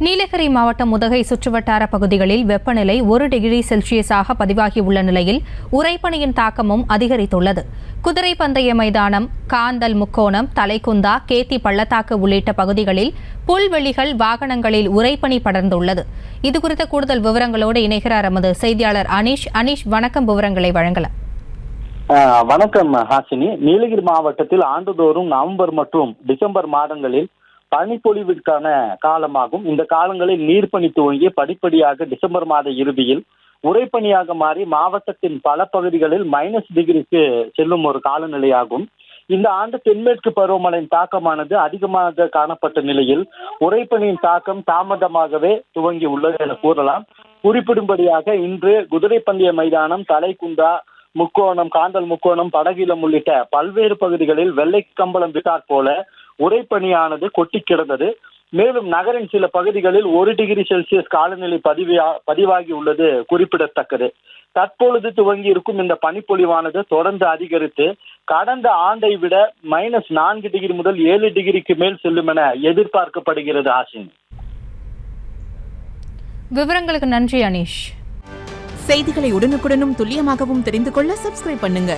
நீலகிரி மாவட்டம் உதகை சுற்றுவட்டார பகுதிகளில் வெப்பநிலை 1 டிகிரி செல்சியஸாக பதிவாகியுள்ள நிலையில் உறைபனியின் தாக்கமும் அதிகரித்துள்ளது. குதிரை பந்தய மைதானம், காந்தல் முக்கோணம், தலைக்குந்தா, கேத்தி பள்ளத்தாக்கு உள்ளிட்ட பகுதிகளில் புல்வெளிகள், வாகனங்களில் உறைபனி படர்ந்துள்ளது. இதுகுறித்த கூடுதல் விவரங்களோடு இணைகிறார் எமது செய்தியாளர் அனீஷ். அனீஷ், வணக்கம். விவரங்களை வழங்கலாம். வணக்கம் ஹாசினி. நீலகிரி மாவட்டத்தில் ஆண்டுதோறும் நவம்பர் மற்றும் டிசம்பர் மாதங்களில் பனிப்பொழிவிற்கான காலமாகும். இந்த காலங்களில் நீர்ப்பனி துவங்கி படிப்படியாக டிசம்பர் மாத இறுதியில் உறைபனியாக மாறி மாவட்டத்தின் பல பகுதிகளில் -டிகிரிக்கு செல்லும் ஒரு காலநிலையாகும். இந்த ஆண்டு தென்மேற்கு பருவமழையின் தாக்கமானது அதிகமாக காணப்பட்ட நிலையில் உறைபனியின் தாக்கம் தாமதமாகவே துவங்கி உள்ளது என கூறலாம். குறிப்பிடும்படியாக இன்று குதிரை பந்தய மைதானம், தலைக்குந்தா, முக்கோணம், காந்தல் முக்கோணம், படகிலம் உள்ளிட்ட பல்வேறு பகுதிகளில் வெள்ளை கம்பளம் விட்டாற் போல உறைபனியானது கொட்டி கிடந்தது. மேலும் நகரின் சில பகுதிகளில் 1 டிகிரி செல்சியஸ் காலநிலை பதிவாகி உள்ளது குறிப்பிடத்தக்கது. தற்பொழுது துவங்கி இருக்கும் இந்த பனிப்பொழிவானது தொடர்ந்து அதிகரித்து கடந்த ஆண்டை விட -4 டிகிரி முதல் 7 டிகிரிக்கு மேல் செல்லும் என எதிர்பார்க்கப்படுகிறது. ஆசின், விவரங்களுக்கு நன்றி அனீஷ். செய்திகளை உடனுக்குடனும் துல்லியமாகவும் தெரிந்து கொள்ள சப்ஸ்கிரைப் பண்ணுங்க.